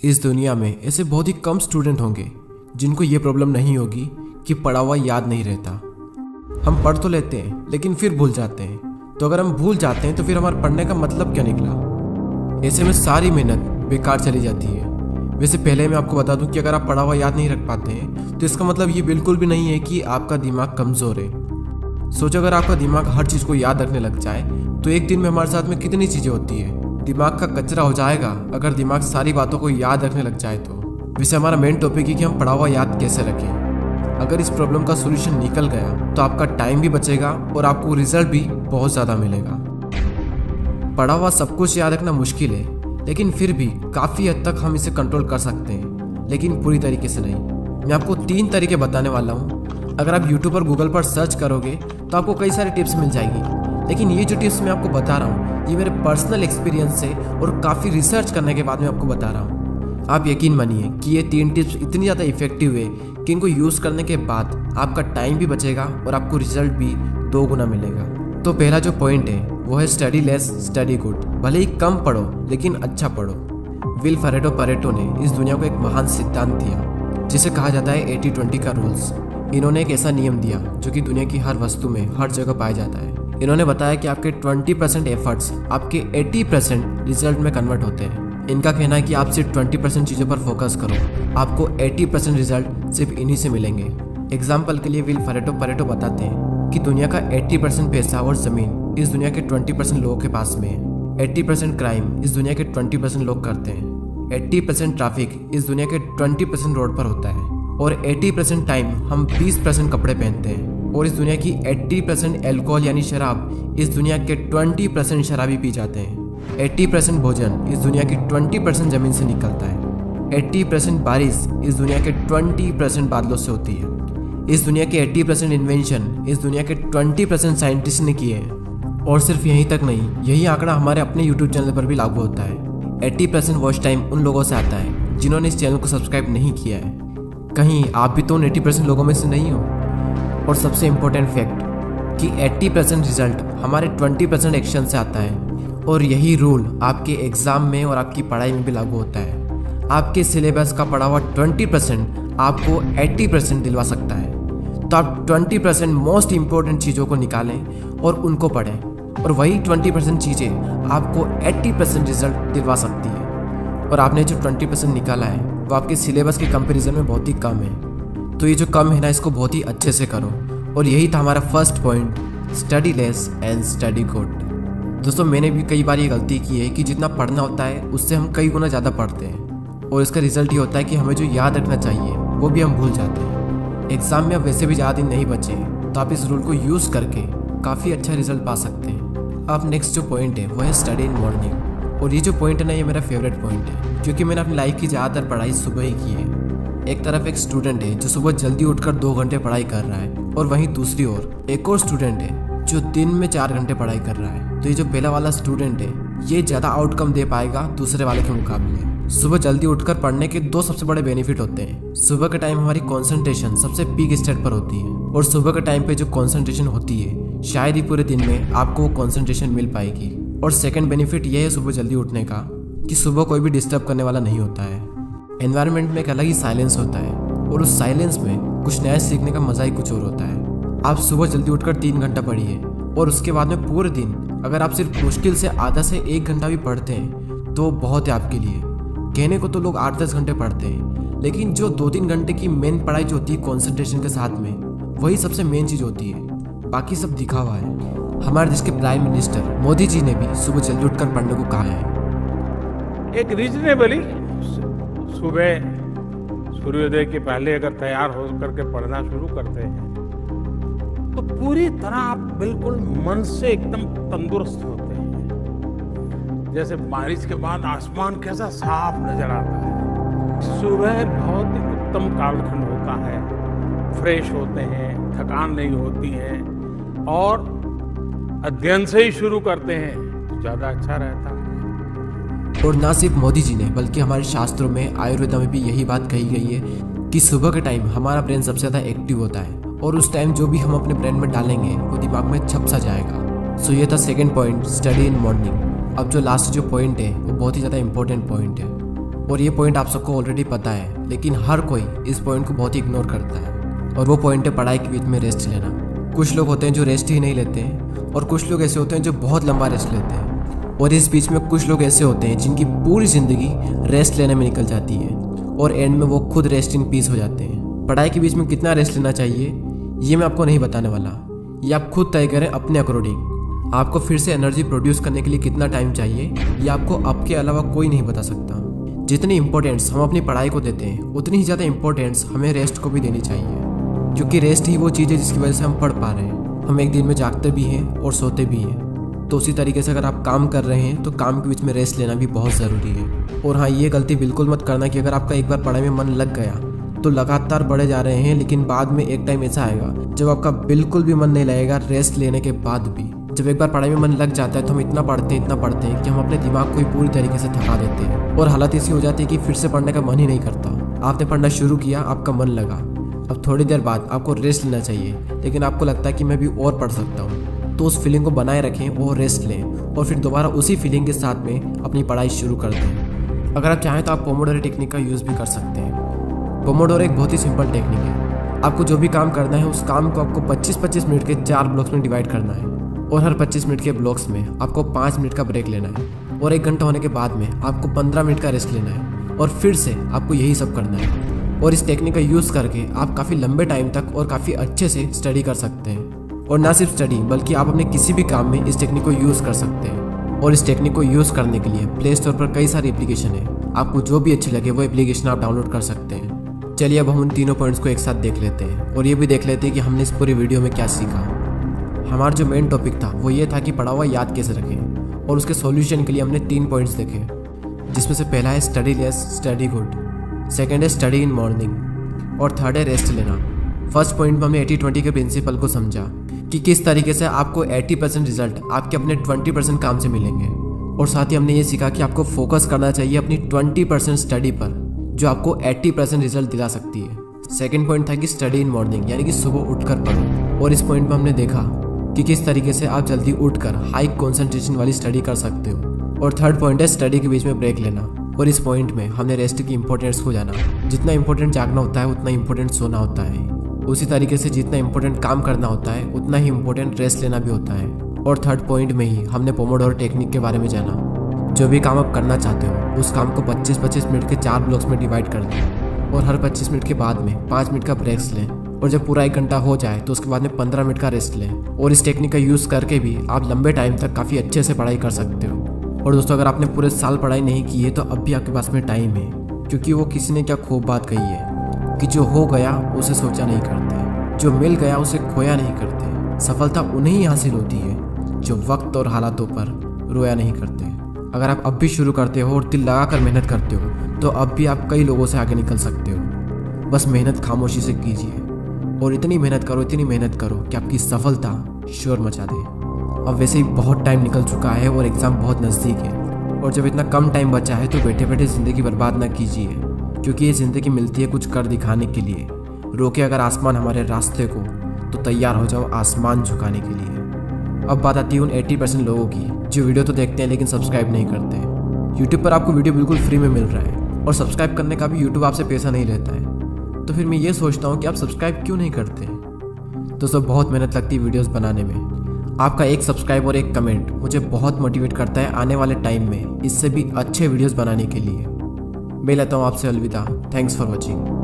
इस दुनिया में ऐसे बहुत ही कम स्टूडेंट होंगे जिनको ये प्रॉब्लम नहीं होगी कि पढ़ा हुआ याद नहीं रहता। हम पढ़ तो लेते हैं लेकिन फिर भूल जाते हैं। तो अगर हम भूल जाते हैं तो फिर हमारे पढ़ने का मतलब क्या निकला? ऐसे में सारी मेहनत बेकार चली जाती है। वैसे पहले मैं आपको बता दूं कि अगर आप पढ़ा हुआ याद नहीं रख पाते हैं तो इसका मतलब ये बिल्कुल भी नहीं है कि आपका दिमाग कमज़ोर है। सोचो, अगर आपका दिमाग हर चीज़ को याद रखने लग जाए तो एक दिन में हमारे साथ में कितनी चीज़ें होती है। दिमाग का कचरा हो जाएगा अगर दिमाग सारी बातों को याद रखने लग जाए तो। वैसे हमारा मेन टॉपिक है कि हम पढ़ा हुआ याद कैसे रखें। अगर इस प्रॉब्लम का सोल्यूशन निकल गया तो आपका टाइम भी बचेगा और आपको रिजल्ट भी बहुत ज़्यादा मिलेगा। पढ़ा हुआ सब कुछ याद रखना मुश्किल है, लेकिन फिर भी काफ़ी हद तक हम इसे कंट्रोल कर सकते हैं, लेकिन पूरी तरीके से नहीं। मैं आपको 3 तरीके बताने वाला हूँ। अगर आप यूट्यूब और गूगल पर सर्च करोगे तो आपको कई सारी टिप्स मिल जाएगी, लेकिन ये जो टिप्स मैं आपको बता रहा हूँ ये मेरे पर्सनल एक्सपीरियंस से और काफ़ी रिसर्च करने के बाद मैं आपको बता रहा हूँ। आप यकीन मानिए कि ये 3 टिप्स इतनी ज़्यादा इफेक्टिव है कि इनको यूज़ करने के बाद आपका टाइम भी बचेगा और आपको रिजल्ट भी 2 गुना मिलेगा। तो पहला जो पॉइंट है वो है स्टडी लेस स्टडी गुड। भले ही कम पढ़ो लेकिन अच्छा पढ़ो। विल परेटो ने इस दुनिया को एक महान सिद्धांत दिया जिसे कहा जाता है 80-20 का रूल्स। इन्होंने एक ऐसा नियम दिया जो कि दुनिया की हर वस्तु में हर जगह पाया जाता है। इन्होंने बताया कि आपके 20% एफर्ट्स आपके 80% रिजल्ट में कन्वर्ट होते हैं। इनका कहना है कि आप सिर्फ 20% चीज़ों पर फोकस करो, आपको 80% रिजल्ट सिर्फ इन्हीं से मिलेंगे। एग्जाम्पल के लिए विल परेटो बताते हैं कि दुनिया का 80% पैसा और ज़मीन इस दुनिया के 20% लोगों के पास में है। 80% क्राइम इस दुनिया के 20% लोग करते हैं। 80% ट्रैफिक इस दुनिया के 20% रोड पर होता है। और 80% टाइम हम 20% कपड़े पहनते हैं। और इस दुनिया की 80% एल्कोहल यानी शराब इस दुनिया के 20% शराबी पी जाते हैं। 80% भोजन इस दुनिया की 20% जमीन से निकलता है। 80% बारिश इस दुनिया के 20% बादलों से होती है। इस दुनिया के 80% इन्वेंशन इस दुनिया के 20% साइंटिस्ट ने किए हैं। और सिर्फ यहीं तक नहीं, यही आंकड़ा हमारे अपने यूट्यूब चैनल पर भी लागू होता है। 80% वॉच टाइम उन लोगों से आता है जिन्होंने इस चैनल को सब्सक्राइब नहीं किया है। कहीं आप भी तो उन 80% लोगों में से नहीं हो। और सबसे इम्पोर्टेंट फैक्ट कि 80% रिजल्ट हमारे 20% एक्शन से आता है। और यही रूल आपके एग्ज़ाम में और आपकी पढ़ाई में भी लागू होता है। आपके सिलेबस का पढ़ा हुआ 20% आपको 80% दिलवा सकता है। तो आप 20% मोस्ट इम्पोर्टेंट चीज़ों को निकालें और उनको पढ़ें, और वही 20% चीज़ें आपको 80% रिजल्ट दिलवा सकती है। और आपने जो 20% निकाला है वो आपके सिलेबस के कंपैरिजन में बहुत ही कम है। तो ये जो कम है ना, इसको बहुत ही अच्छे से करो। और यही था हमारा first point, study less and study good. दोस्तों, मैंने भी कई बार ये गलती की है कि जितना पढ़ना होता है उससे हम कई गुना ज़्यादा पढ़ते हैं, और इसका रिजल्ट ये होता है कि हमें जो याद रखना चाहिए वो भी हम भूल जाते हैं। एग्ज़ाम में अब वैसे भी ज़्यादा दिन नहीं बचे, तो आप इस रूल को यूज़ करके काफ़ी अच्छा रिजल्ट पा सकते हैं। अब नेक्स्ट जो पॉइंट है वो है स्टडी इन मॉर्निंग। और ये जो पॉइंट है ना, ये मेरा फेवरेट पॉइंट है, क्योंकि मैंने अपनी लाइफ की ज़्यादातर पढ़ाई सुबह ही की है। एक तरफ एक स्टूडेंट है जो सुबह जल्दी उठकर 2 घंटे पढ़ाई कर रहा है, और वहीं दूसरी ओर एक और स्टूडेंट है जो दिन में 4 घंटे पढ़ाई कर रहा है। तो ये जो पहला वाला स्टूडेंट है ये ज़्यादा आउटकम दे पाएगा दूसरे वाले के मुकाबले। सुबह जल्दी उठकर पढ़ने के 2 सबसे बड़े बेनिफिट होते हैं। सुबह के टाइम हमारी कंसंट्रेशन सबसे पीक स्टेट पर होती है, और सुबह के टाइम पे जो कंसंट्रेशन होती है शायद ही पूरे दिन में आपको वो कंसंट्रेशन मिल पाएगी। और सेकंड बेनिफिट ये है सुबह जल्दी उठने का कि सुबह कोई भी डिस्टर्ब करने वाला नहीं होता है। एनवायरनमेंट में एक अलग ही साइलेंस होता है, और उस साइलेंस में कुछ नया सीखने का मज़ा ही कुछ और होता है। आप सुबह जल्दी उठकर 3 घंटा पढ़िए, और उसके बाद में पूरे दिन अगर आप सिर्फ मुश्किल से आधा से 1 घंटा भी पढ़ते हैं तो बहुत है आपके लिए। कहने को तो लोग 8-10 घंटे पढ़ते हैं, लेकिन जो 2-3 घंटे की मेन पढ़ाई जो होती है कॉन्सेंट्रेशन के साथ में, वही सबसे मेन चीज़ होती है। बाकी सब दिखावा है। हमारे देश के प्राइम मिनिस्टर मोदी जी ने भी सुबह जल्दी उठकर पढ़ने को कहा है। एक रीजनेबली सुबह सूर्योदय के पहले अगर तैयार हो करके पढ़ना शुरू करते हैं तो पूरी तरह आप बिल्कुल मन से एकदम तंदुरुस्त होते हैं। जैसे बारिश के बाद आसमान कैसा साफ नजर आता है। सुबह बहुत ही उत्तम कालखंड होता है, फ्रेश होते हैं, थकान नहीं होती है, और अध्ययन से ही शुरू करते हैं तो ज़्यादा अच्छा रहता है। और ना सिर्फ मोदी जी ने बल्कि हमारे शास्त्रों में, आयुर्वेद में भी यही बात कही गई है कि सुबह के टाइम हमारा ब्रेन सबसे ज़्यादा एक्टिव होता है, और उस टाइम जो भी हम अपने ब्रेन में डालेंगे वो दिमाग में छप सा जाएगा। सो ये था second point, study in morning. अब जो लास्ट जो पॉइंट है वो बहुत ही ज़्यादा इंपॉर्टेंट पॉइंट है, और ये पॉइंट आप सबको ऑलरेडी पता है, लेकिन हर कोई इस पॉइंट को बहुत ही इग्नोर करता है, और वो पॉइंट है पढ़ाई के बीच में रेस्ट लेना। कुछ लोग होते हैं जो रेस्ट ही नहीं लेते हैं, और कुछ लोग ऐसे होते हैं जो बहुत लंबा रेस्ट लेते हैं, और इस बीच में कुछ लोग ऐसे होते हैं जिनकी पूरी ज़िंदगी रेस्ट लेने में निकल जाती है, और एंड में वो खुद रेस्ट इन पीस हो जाते हैं। पढ़ाई के बीच में कितना रेस्ट लेना चाहिए ये मैं आपको नहीं बताने वाला, ये आप खुद तय करें अपने अकॉर्डिंग। आपको फिर से एनर्जी प्रोड्यूस करने के लिए कितना टाइम चाहिए ये आपको आपके अलावा कोई नहीं बता सकता। जितनी इंपॉर्टेंस हम अपनी पढ़ाई को देते हैं उतनी ही ज़्यादा इंपॉर्टेंस हमें रेस्ट को भी देनी चाहिए, क्योंकि रेस्ट ही वो चीज़ है जिसकी वजह से हम पढ़ पा रहे हैं। हम एक दिन में जागते भी हैं और सोते भी हैं, तो उसी तरीके से अगर आप काम कर रहे हैं तो काम के बीच में रेस्ट लेना भी बहुत ज़रूरी है। और हाँ, ये गलती बिल्कुल मत करना कि अगर आपका एक बार पढ़ाई में मन लग गया तो लगातार बढ़े जा रहे हैं, लेकिन बाद में एक टाइम ऐसा आएगा जब आपका बिल्कुल भी मन नहीं लगेगा रेस्ट लेने के बाद भी। जब एक बार पढ़ाई में मन लग जाता है तो हम इतना पढ़ते हैं कि हम अपने दिमाग को ही पूरी तरीके से थका देते हैं, और हालत ऐसी हो जाती है कि फिर से पढ़ने का मन ही नहीं करता। आपने पढ़ना शुरू किया, आपका मन लगा, अब थोड़ी देर बाद आपको रेस्ट लेना चाहिए, लेकिन आपको लगता है कि मैं भी और पढ़ सकता हूँ, तो उस फीलिंग को बनाए रखें और रेस्ट लें, और फिर दोबारा उसी फीलिंग के साथ में अपनी पढ़ाई शुरू कर दें। अगर आप चाहें तो आप पोमोडोरो टेक्निक का यूज़ भी कर सकते हैं। पोमोडोरो एक बहुत ही सिंपल टेक्निक है। आपको जो भी काम करना है उस काम को आपको 25-25 मिनट के 4 ब्लॉक्स में डिवाइड करना है, और हर 25 मिनट के ब्लॉक्स में आपको 5 मिनट का ब्रेक लेना है, और 1 घंटा होने के बाद में आपको 15 मिनट का रेस्ट लेना है, और फिर से आपको यही सब करना है। और इस टेक्निक का यूज़ करके आप काफ़ी लंबे टाइम तक और काफ़ी अच्छे से स्टडी कर सकते हैं। और ना सिर्फ स्टडी बल्कि आप अपने किसी भी काम में इस टेक्निक को यूज़ कर सकते हैं। और इस टेक्निक को यूज़ करने के लिए प्ले स्टोर पर कई सारी एप्लीकेशन है, आपको जो भी अच्छी लगे वो एप्लीकेशन आप डाउनलोड कर सकते हैं। चलिए अब हम उन तीनों पॉइंट्स को एक साथ देख लेते हैं, और ये भी देख लेते हैं कि हमने इस पूरी वीडियो में क्या सीखा। हमारा जो मेन टॉपिक था वो ये था कि पढ़ा हुआ याद कैसे रखें, और उसके सॉल्यूशन के लिए हमने 3 पॉइंट्स देखे, जिसमें से पहला है study less study good, second है स्टडी इन मॉर्निंग, और थर्ड है रेस्ट लेना। फर्स्ट पॉइंट में हमने 80-20 के प्रिंसिपल को समझा कि किस तरीके से आपको 80% रिजल्ट आपके अपने 20% काम से मिलेंगे, और साथ ही हमने ये सीखा कि आपको फोकस करना चाहिए अपनी 20% स्टडी पर जो आपको 80% रिजल्ट दिला सकती है। सेकंड पॉइंट था कि स्टडी इन मॉर्निंग, यानी कि सुबह उठकर पढ़ो, और इस पॉइंट में हमने देखा कि किस तरीके से आप जल्दी उठकर हाई कंसंट्रेशन वाली स्टडी कर सकते हो। और थर्ड पॉइंट है स्टडी के बीच में ब्रेक लेना, और इस पॉइंट में हमने रेस्ट की इंपॉर्टेंस को जाना। जितना इंपॉर्टेंट जागना होता है उतना इंपॉर्टेंट सोना होता है, उसी तरीके से जितना इंपॉर्टेंट काम करना होता है उतना ही इंपॉर्टेंट रेस्ट लेना भी होता है। और थर्ड पॉइंट में ही हमने पोमोडोरो टेक्निक के बारे में जाना। जो भी काम आप करना चाहते हो उस काम को 25-25 मिनट के 4 ब्लॉक्स में डिवाइड कर दें, और हर 25 मिनट के बाद में 5 मिनट का ब्रेक्स लें, और जब पूरा 1 घंटा हो जाए तो उसके बाद में 15 मिनट का रेस्ट लें। और इस टेक्निक का यूज़ करके भी आप लंबे टाइम तक काफ़ी अच्छे से पढ़ाई कर सकते हो। और दोस्तों, अगर आपने पूरे साल पढ़ाई नहीं की है तो अब भी आपके पास में टाइम है, क्योंकि वो किसी ने क्या खूब बात कही है कि जो हो गया उसे सोचा नहीं करते, जो मिल गया उसे खोया नहीं करते। सफलता उन्हें ही हासिल होती है जो वक्त और हालातों पर रोया नहीं करते। अगर आप अब भी शुरू करते हो और दिल लगा कर मेहनत करते हो तो अब भी आप कई लोगों से आगे निकल सकते हो। बस मेहनत खामोशी से कीजिए, और इतनी मेहनत करो कि आपकी सफलता शोर मचा दे। अब वैसे ही बहुत टाइम निकल चुका है और एग्ज़ाम बहुत नज़दीक है, और जब इतना कम टाइम बचा है तो बैठे बैठे ज़िंदगी बर्बाद ना कीजिए, क्योंकि ये ज़िंदगी मिलती है कुछ कर दिखाने के लिए। रोके अगर आसमान हमारे रास्ते को तो तैयार हो जाओ आसमान झुकाने के लिए। अब बात आती है उन 80% लोगों की जो वीडियो तो देखते हैं लेकिन सब्सक्राइब नहीं करते। यूट्यूब पर आपको वीडियो बिल्कुल फ्री में मिल रहा है, और सब्सक्राइब करने का भी यूट्यूब आपसे पैसा नहीं लेता है, तो फिर मैं ये सोचता हूँ कि आप सब्सक्राइब क्यों नहीं करते। दोस्तों, बहुत मेहनत लगती है वीडियोस बनाने में। आपका एक सब्सक्राइब और एक कमेंट मुझे बहुत मोटिवेट करता है आने वाले टाइम में इससे भी अच्छे वीडियोस बनाने के लिए। मैं लेता हूँ आपसे अलविदा। Thanks for watching.